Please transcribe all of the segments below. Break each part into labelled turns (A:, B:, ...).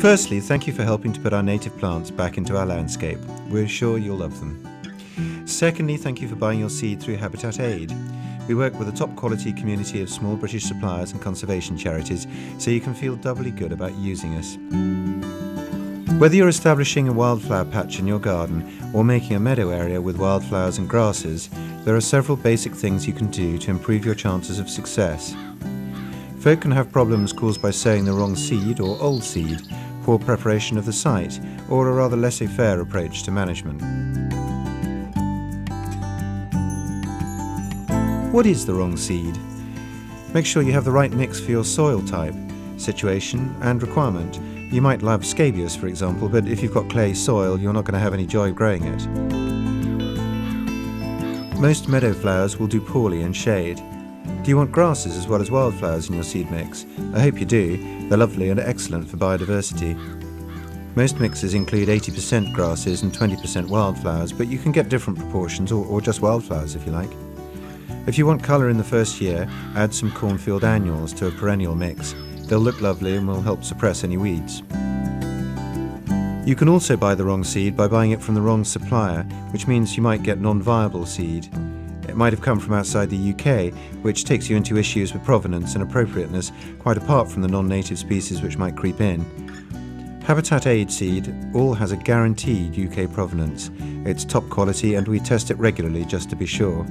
A: Firstly, thank you for helping to put our native plants back into our landscape. We're sure you'll love them. Secondly, thank you for buying your seed through Habitat Aid. We work with a top quality community of small British suppliers and conservation charities, so you can feel doubly good about using us. Whether you're establishing a wildflower patch in your garden or making a meadow area with wildflowers and grasses, there are several basic things you can do to improve your chances of success. Folk can have problems caused by sowing the wrong seed or old seed, poor preparation of the site, or a rather laissez-faire approach to management. What is the wrong seed? Make sure you have the right mix for your soil type, situation and requirement. You might love scabious, for example, but if you've got clay soil, you're not going to have any joy growing it. Most meadow flowers will do poorly in shade. Do you want grasses as well as wildflowers in your seed mix? I hope you do. They're lovely and excellent for biodiversity. Most mixes include 80% grasses and 20% wildflowers, but you can get different proportions or just wildflowers if you like. If you want colour in the first year, add some cornfield annuals to a perennial mix. They'll look lovely and will help suppress any weeds. You can also buy the wrong seed by buying it from the wrong supplier, which means you might get non-viable seed. It might have come from outside the UK, which takes you into issues with provenance and appropriateness, quite apart from the non-native species which might creep in. Habitat Aid seed all has a guaranteed UK provenance. It's top quality and we test it regularly just to be sure.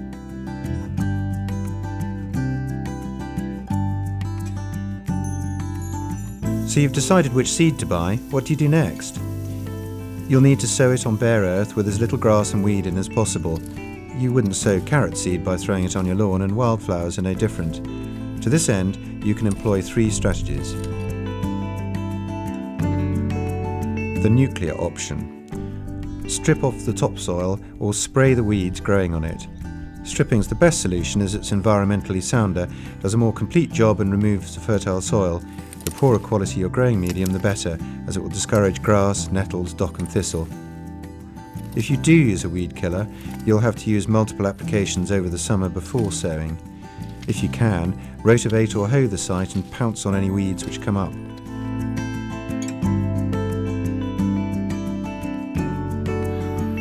A: So you've decided which seed to buy. What do you do next? You'll need to sow it on bare earth with as little grass and weed in as possible. You wouldn't sow carrot seed by throwing it on your lawn, and wildflowers are no different. To this end, you can employ 3 strategies. The nuclear option. Strip off the topsoil or spray the weeds growing on it. Stripping's the best solution as it's environmentally sounder, does a more complete job and removes the fertile soil. The poorer quality your growing medium, the better, as it will discourage grass, nettles, dock and thistle. If you do use a weed killer, you'll have to use multiple applications over the summer before sowing. If you can, rotivate or hoe the site and pounce on any weeds which come up.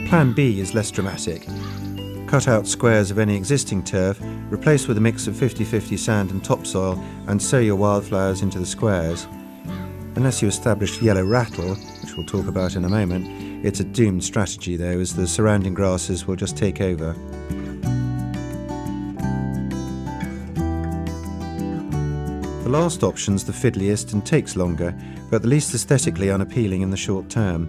A: Plan B is less dramatic. Cut out squares of any existing turf, replace with a mix of 50-50 sand and topsoil, and sow your wildflowers into the squares. Unless you establish yellow rattle, which we'll talk about in a moment, it's a doomed strategy though, as the surrounding grasses will just take over. The last option's the fiddliest and takes longer, but the least aesthetically unappealing in the short term.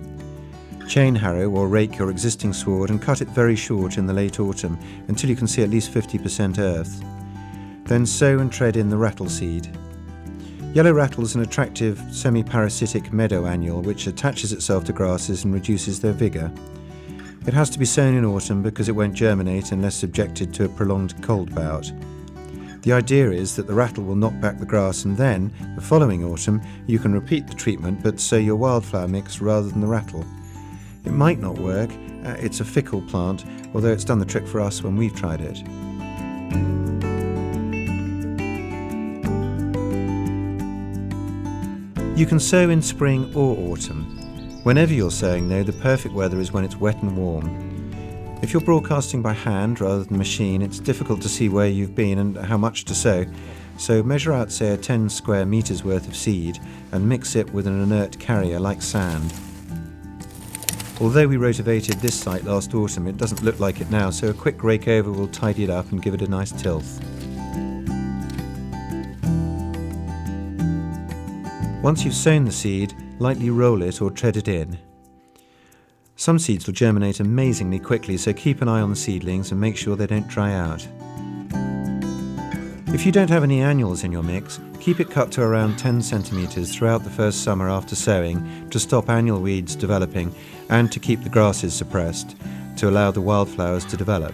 A: Chain harrow or rake your existing sward and cut it very short in the late autumn until you can see at least 50% earth. Then sow and tread in the rattle seed. Yellow rattle is an attractive semi-parasitic meadow annual which attaches itself to grasses and reduces their vigour. It has to be sown in autumn because it won't germinate unless subjected to a prolonged cold bout. The idea is that the rattle will knock back the grass, and then, the following autumn, you can repeat the treatment but sow your wildflower mix rather than the rattle. It might not work, it's a fickle plant, although it's done the trick for us when we've tried it. You can sow in spring or autumn. Whenever you're sowing though, the perfect weather is when it's wet and warm. If you're broadcasting by hand rather than machine, it's difficult to see where you've been and how much to sow, so measure out say a 10 square metres worth of seed and mix it with an inert carrier like sand. Although we rotivated this site last autumn, it doesn't look like it now, so a quick rake over will tidy it up and give it a nice tilth. Once you've sown the seed, lightly roll it or tread it in. Some seeds will germinate amazingly quickly, so keep an eye on the seedlings and make sure they don't dry out. If you don't have any annuals in your mix, keep it cut to around 10 centimetres throughout the first summer after sowing to stop annual weeds developing and to keep the grasses suppressed, to allow the wildflowers to develop.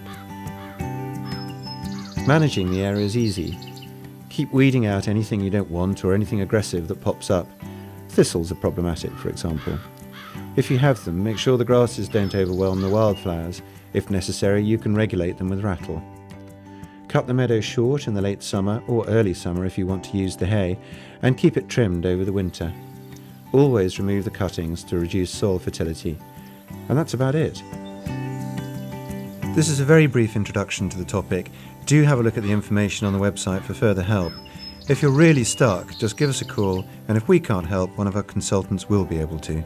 A: Managing the area is easy. Keep weeding out anything you don't want or anything aggressive that pops up. Thistles are problematic, for example. If you have them, make sure the grasses don't overwhelm the wildflowers. If necessary, you can regulate them with rattle. Cut the meadow short in the late summer or early summer if you want to use the hay, and keep it trimmed over the winter. Always remove the cuttings to reduce soil fertility. And that's about it. This is a very brief introduction to the topic. Do have a look at the information on the website for further help. If you're really stuck, just give us a call, and if we can't help, one of our consultants will be able to.